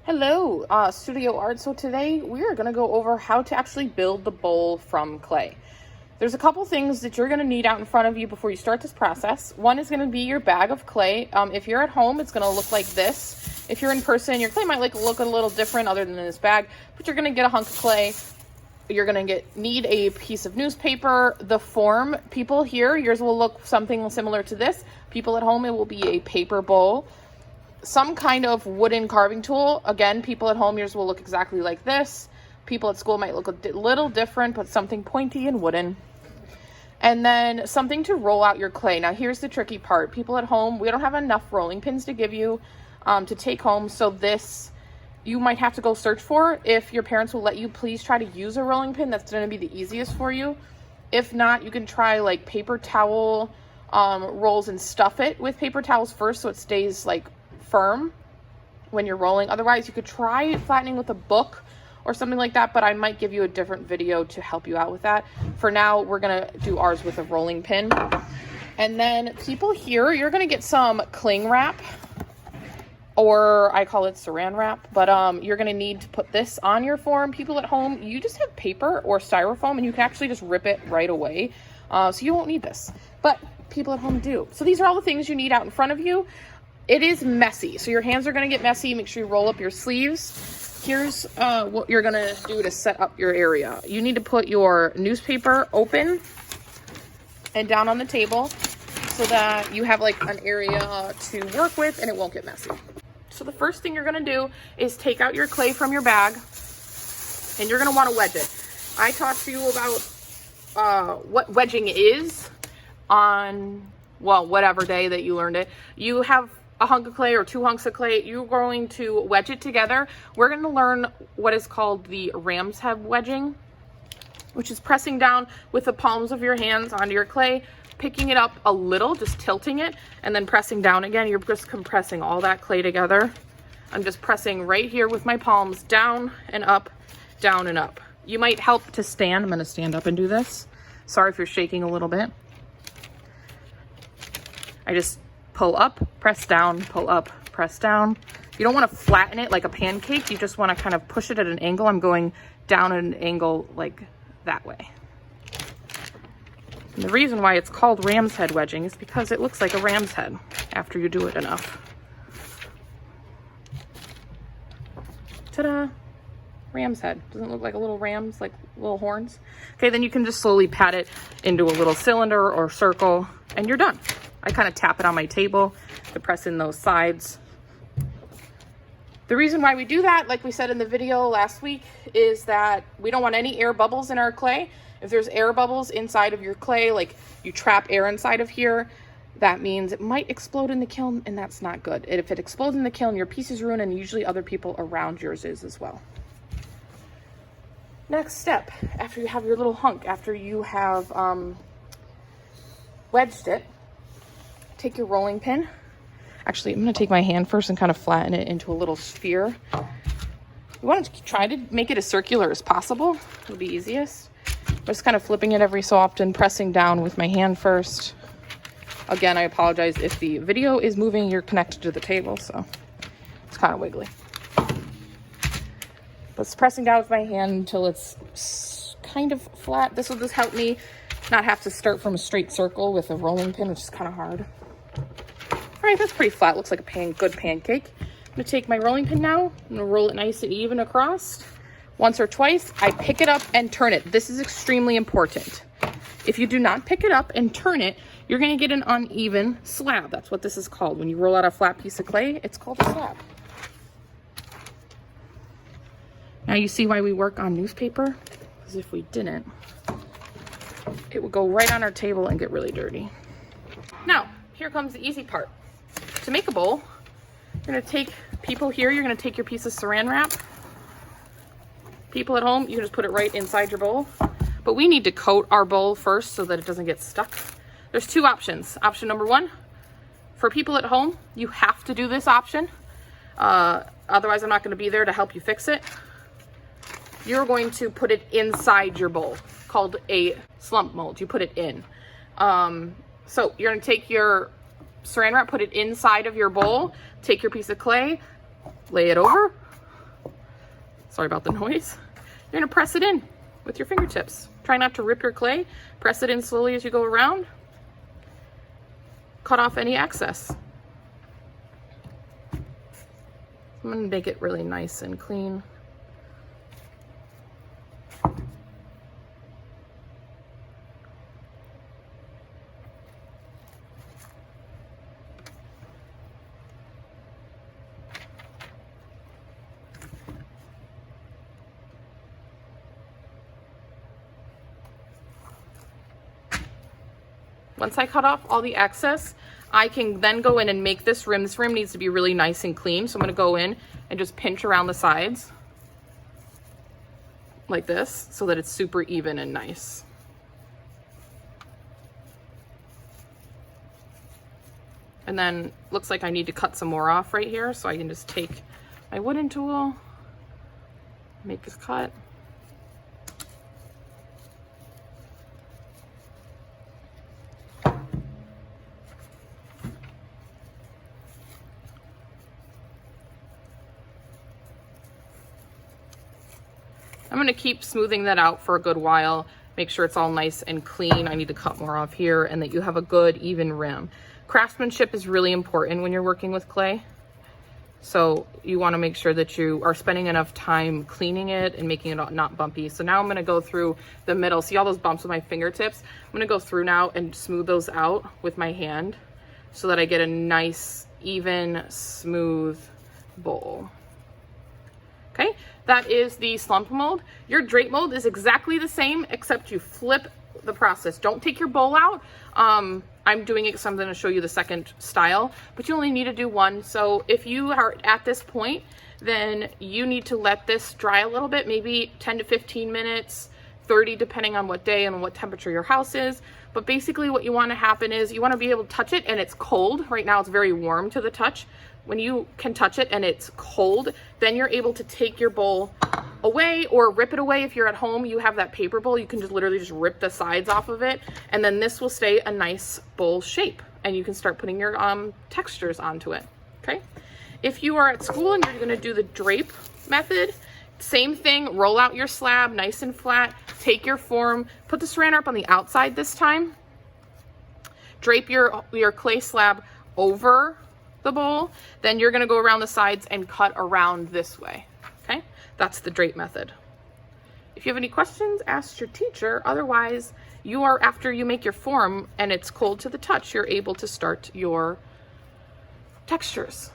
Hello, Studio Art. So today we are going to go over how to actually build the bowl from clay. There's a couple things that you're going to need out in front of you before you start this process. One is going to be your bag of clay. If you're at home, it's going to look like this. If you're in person, your clay might look a little different other than this bag, but you're going to get a hunk of clay. You're going to need a piece of newspaper. The form, people here, yours will look something similar to this. People at home, it will be a paper bowl. Some kind of wooden carving tool. Again, people at home, yours will look exactly like this. People at school might look a little different, but something pointy and wooden. And then something to roll out your clay. Now, here's the tricky part. People at home, we don't have enough rolling pins to give you to take home. So this, you might have to go search for. If your parents will let you, please try to use a rolling pin. That's going to be the easiest for you. If not, you can try like paper towel rolls and stuff it with paper towels first so it stays like firm when you're rolling. Otherwise, you could try flattening with a book or something like that, but I might give you a different video to help you out with that. For now, we're gonna do ours with a rolling pin. And then people here, you're gonna get some cling wrap, or I call it saran wrap, but you're gonna need to put this on your form. People at home, you just have paper or styrofoam and you can actually just rip it right away. So you won't need this, but people at home do. So these are all the things you need out in front of you. It is messy, so your hands are going to get messy. Make sure you roll up your sleeves. Here's what you're going to do to set up your area. You need to put your newspaper open and down on the table so that you have like an area to work with and it won't get messy. So the first thing you're going to do is take out your clay from your bag and you're going to want to wedge it. I talked to you about what wedging is on, well, whatever day that you learned it. You have a hunk of clay or 2 hunks of clay, you're going to wedge it together. We're going to learn what is called the ram's head wedging, which is pressing down with the palms of your hands onto your clay, picking it up a little, just tilting it, and then pressing down again. You're just compressing all that clay together. I'm just pressing right here with my palms down and up, down and up. You might help to stand. I'm going to stand up and do this. Sorry if you're shaking a little bit. I just pull up, press down, pull up, press down. You don't want to flatten it like a pancake. You just want to kind of push it at an angle. I'm going down at an angle like that way. And the reason why it's called ram's head wedging is because it looks like a ram's head after you do it enough. Ta-da! Ram's head. Doesn't it look like a little ram's, like little horns? Okay, then you can just slowly pat it into a little cylinder or circle and you're done. I kind of tap it on my table to press in those sides. The reason why we do that, like we said in the video last week, is that we don't want any air bubbles in our clay. If there's air bubbles inside of your clay, like you trap air inside of here, that means it might explode in the kiln, and that's not good. If it explodes in the kiln, your piece is ruined, and usually other people around yours is as well. Next step, after you have your little hunk, after you have wedged it, take your rolling pin. Actually, I'm going to take my hand first and kind of flatten it into a little sphere. You want to try to make it as circular as possible. It'll be easiest. Just kind of flipping it every so often, pressing down with my hand first. Again, I apologize if the video is moving. You're connected to the table, so it's kind of wiggly. But it's pressing down with my hand until it's kind of flat. This will just help me not have to start from a straight circle with a rolling pin, which is kind of hard. All right, that's pretty flat. Looks like a good pancake. I'm gonna take my rolling pin now. I'm gonna roll it nice and even across. Once or twice, I pick it up and turn it. This is extremely important. If you do not pick it up and turn it, you're gonna get an uneven slab. That's what this is called. When you roll out a flat piece of clay, it's called a slab. Now you see why we work on newspaper? Because if we didn't, it would go right on our table and get really dirty. Now, here comes the easy part. To make a bowl, you're gonna take, people here, you're gonna take your piece of saran wrap. People at home, you can just put it right inside your bowl. But we need to coat our bowl first so that it doesn't get stuck. There's 2 options. Option number 1, for people at home, you have to do this option. Otherwise, I'm not gonna be there to help you fix it. You're going to put it inside your bowl, called a slump mold. You put it in. So you're gonna take your saran wrap, put it inside of your bowl, take your piece of clay, lay it over, Sorry about the noise. You're gonna press it in with your fingertips. Try not to rip your clay. Press it in slowly as you go around. Cut off any excess. I'm gonna make it really nice and clean. Once I cut off all the excess, I can then go in and make this rim. This rim needs to be really nice and clean. So I'm gonna go in and just pinch around the sides like this so that it's super even and nice. And then looks like I need to cut some more off right here. So I can just take my wooden tool, make this cut. I'm gonna keep smoothing that out for a good while. Make sure it's all nice and clean. I need to cut more off here and that you have a good even rim. Craftsmanship is really important when you're working with clay. So you wanna make sure that you are spending enough time cleaning it and making it not bumpy. So now I'm gonna go through the middle. See all those bumps with my fingertips? I'm gonna go through now and smooth those out with my hand so that I get a nice, even, smooth bowl. Okay, that is the slump mold. Your drape mold is exactly the same, except you flip the process. Don't take your bowl out. I'm doing it because I'm going to show you the second style, but you only need to do one. So if you are at this point, then you need to let this dry a little bit, maybe 10 to 15 minutes, 30 depending on what day and what temperature your house is. But basically what you want to happen is you want to be able to touch it and it's cold. Right now it's very warm to the touch. When you can touch it and it's cold, then you're able to take your bowl away or rip it away. If you're at home, you have that paper bowl, you can just literally just rip the sides off of it, and then this will stay a nice bowl shape and you can start putting your textures onto it. Okay, if you are at school and you're going to do the drape method, same thing. Roll out your slab nice and flat, take your form, put the saran wrap on the outside this time, drape your clay slab over the bowl, then you're going to go around the sides and cut around this way. Okay, that's the drape method. If you have any questions, ask your teacher. Otherwise, you are, after you make your form and it's cold to the touch, you're able to start your textures.